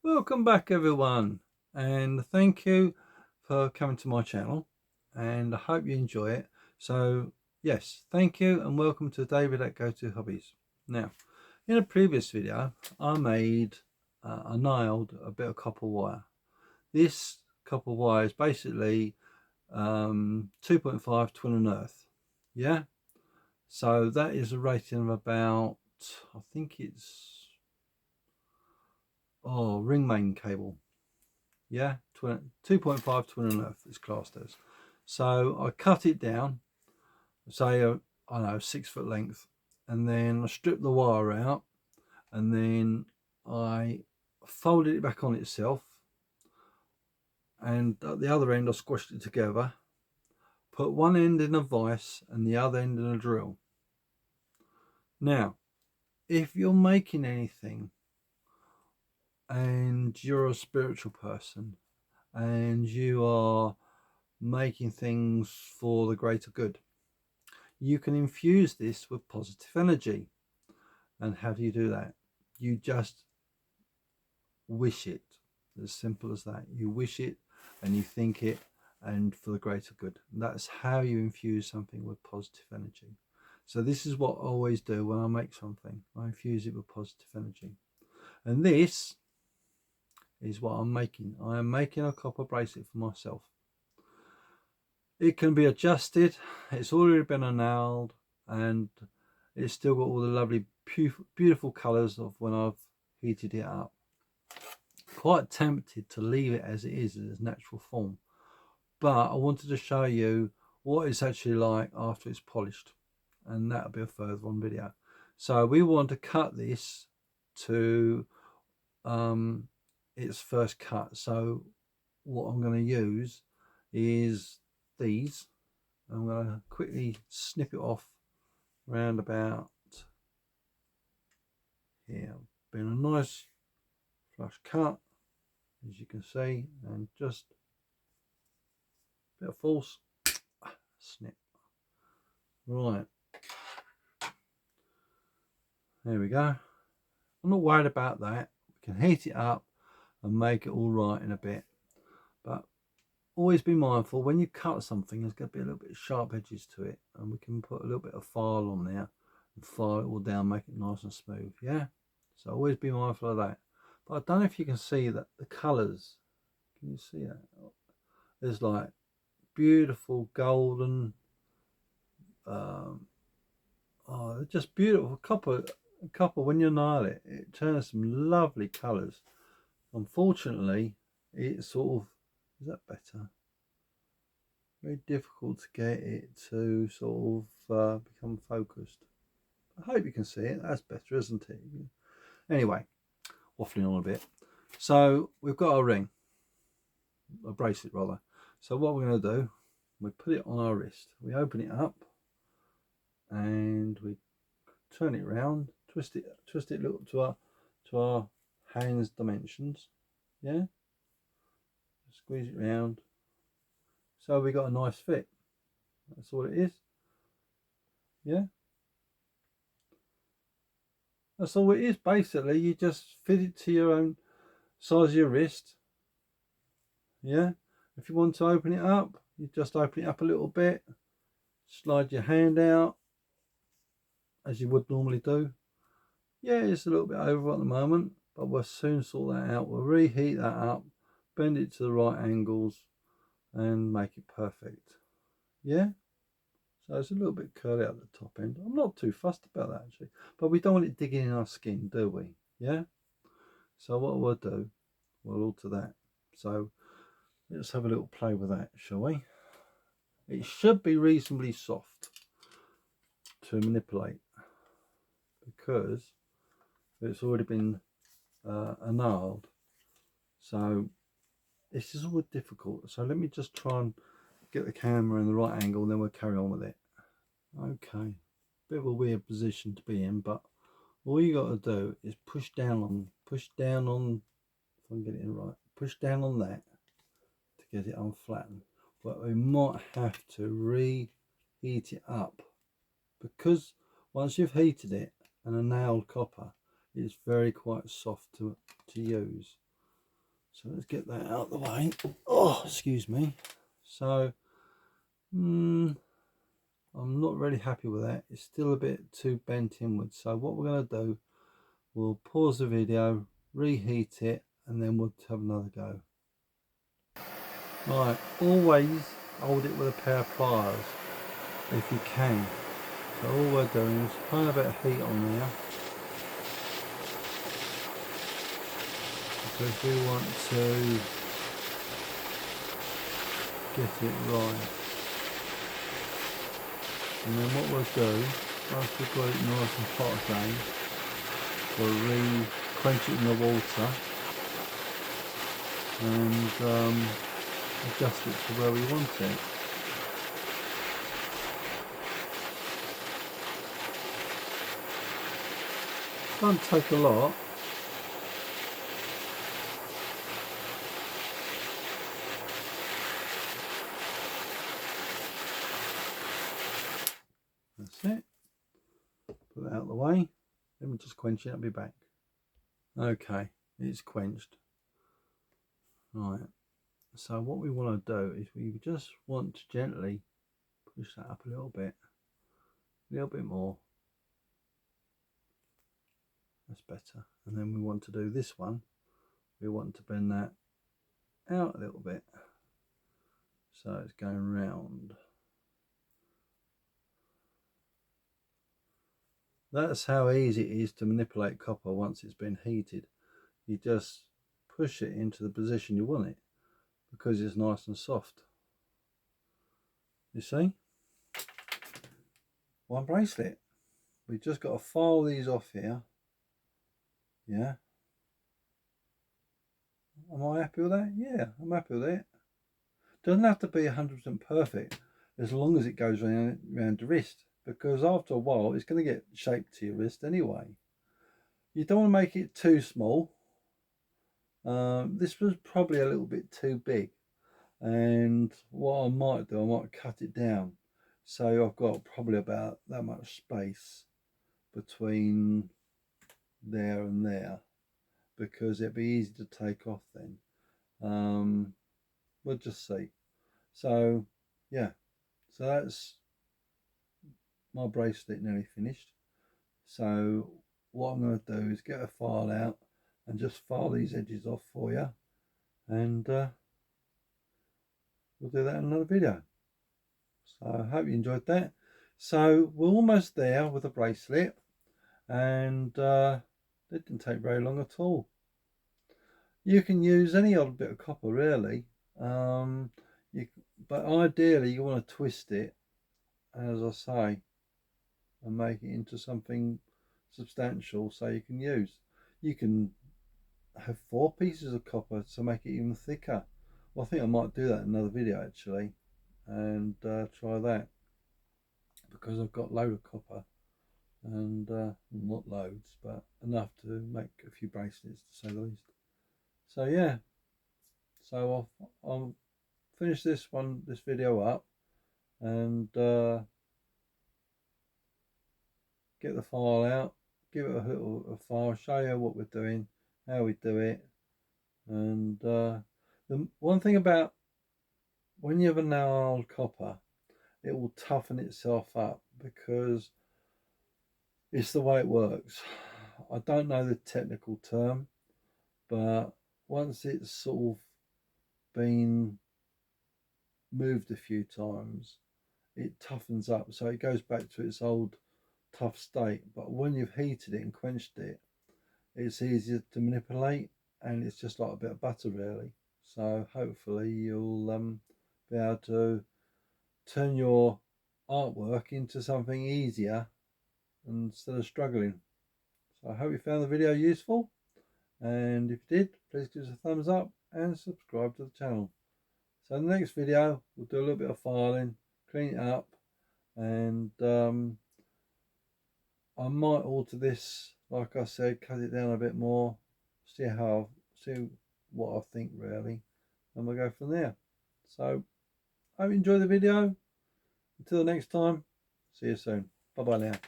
Welcome back everyone, and thank you for coming to my channel, and I hope you enjoy it. So yes, thank you and welcome to David at Go To Hobbies. Now, in a previous video I nailed a bit of copper wire. This copper wire is basically 2.5 twin and earth. Yeah, so that is a rating of about, I think it's ring main cable. Yeah, 2.5 twin and earth is classed as. So I cut it down, say I don't know, 6 foot length, and then I stripped the wire out, and then I folded it back on itself, and at the other end I squashed it together, put one end in a vise and the other end in a drill. Now, if you're making anything and you're a spiritual person and you are making things for the greater good, you can infuse this with positive energy. And how do you do that? You just wish it. As simple as that. You wish it and you think it, and for the greater good. And that's how you infuse something with positive energy. So this is what I always do when I make something. I infuse it with positive energy. And this is what I'm making. I am making a copper bracelet for myself. It can be adjusted. It's already been annealed, and it's still got all the lovely beautiful colours of when I've heated it up. Quite tempted to leave it as it is in its natural form, but I wanted to show you what it's actually like after it's polished, and that'll be a further on video. So we want to cut this to its first cut. So what I'm going to use is these. I'm going to quickly snip it off round about here. Been a nice flush cut, as you can see, and just a bit of force, snip. Right, there we go. I'm not worried about that. We can heat it up and make it all right in a bit, but always be mindful when you cut something, there's going to be a little bit of sharp edges to it, and we can put a little bit of file on there and file it all down, make it nice and smooth. Yeah, so always be mindful of that. But I don't know if you can see that the colors, can you see that? There's like beautiful golden, just beautiful copper. When you nail it, it turns some lovely colors. Unfortunately, it's sort of, is that better? Very difficult to get it to sort of become focused. I hope you can see it. That's better, isn't it? Anyway, waffling on a bit. So we've got our ring, a bracelet rather. So what we're going to do, we put it on our wrist. We open it up and we turn it around, twist it look to our hands dimensions. Yeah, squeeze it round. So we got a nice fit. That's all it is. Yeah, that's all it is. Basically, you just fit it to your own size of your wrist. Yeah, if you want to open it up, you just open it up a little bit, slide your hand out as you would normally do. Yeah, it's a little bit over at the moment, but we'll soon sort that out. We'll reheat that up, bend it to the right angles and make it perfect. Yeah, so it's a little bit curly at the top end. I'm not too fussed about that actually, but we don't want it digging in our skin, do we? Yeah, so what we'll do, we'll alter that. So let's have a little play with that, shall we? It should be reasonably soft to manipulate because it's already been annealed. So this is all difficult. So let me just try and get the camera in the right angle and then we'll carry on with it. Okay, bit of a weird position to be in, but all you got to do is push down on, if I can get it in right, push down on that to get it unflattened. But we might have to reheat it up because once you've heated it and a nailed copper, it's very quite soft to use. So let's get that out of the way. Oh, excuse me. So I'm not really happy with that. It's still a bit too bent inwards. So what we're going to do, we'll pause the video, reheat it, and then we'll have another go. Right, always hold it with a pair of pliers if you can. So all we're doing is applying a bit of heat on there, because we want to get it right. And then what we'll do, once we've got it nice and hot again, we'll re-quench it in the water and adjust it to where we want it. Don't take a lot. That's it. Put that out of the way. Then we'll just quench it. I'll be back. Okay, it's quenched. Right. So what we want to do is we just want to gently push that up a little bit more. That's better. And then we want to do this one. We want to bend that out a little bit, so it's going round. That's how easy it is to manipulate copper once it's been heated. You just push it into the position you want it because it's nice and soft. You see? One bracelet. We've just got to file these off here. Yeah. Am I happy with that? Yeah, I'm happy with it. Doesn't have to be 100% perfect as long as it goes around the wrist, because after a while it's going to get shaped to your wrist anyway. You don't want to make it too small. This was probably a little bit too big, and what I might do, I might cut it down so I've got probably about that much space between there and there, because it'd be easy to take off then. We'll just see. So yeah, so that's my bracelet nearly finished. So what I'm going to do is get a file out and just file these edges off for you, and we'll do that in another video. So I hope you enjoyed that. So we're almost there with the bracelet, and it didn't take very long at all. You can use any old bit of copper really, but ideally you want to twist it, as I say, and make it into something substantial so you can use. You can have 4 pieces of copper to make it even thicker. Well, I think I might do that in another video actually, and try that, because I've got a load of copper, and not loads but enough to make a few bracelets to say the least. So yeah, so I'll finish this video up, and get the file out, give it a file, show you what we're doing, how we do it. And the one thing about when you have a nailed copper, it will toughen itself up because it's the way it works. I don't know the technical term, but once it's sort of been moved a few times, it toughens up, so it goes back to its old tough state. But when you've heated it and quenched it, it's easier to manipulate, and it's just like a bit of butter really. So hopefully you'll be able to turn your artwork into something easier instead of struggling. So I hope you found the video useful, and if you did, please give us a thumbs up and subscribe to the channel. So in the next video we'll do a little bit of filing, clean it up, and I might alter this, like I said, cut it down a bit more, see what I think really, and we'll go from there. So I hope you enjoy the video. Until the next time, see you soon. Bye bye now.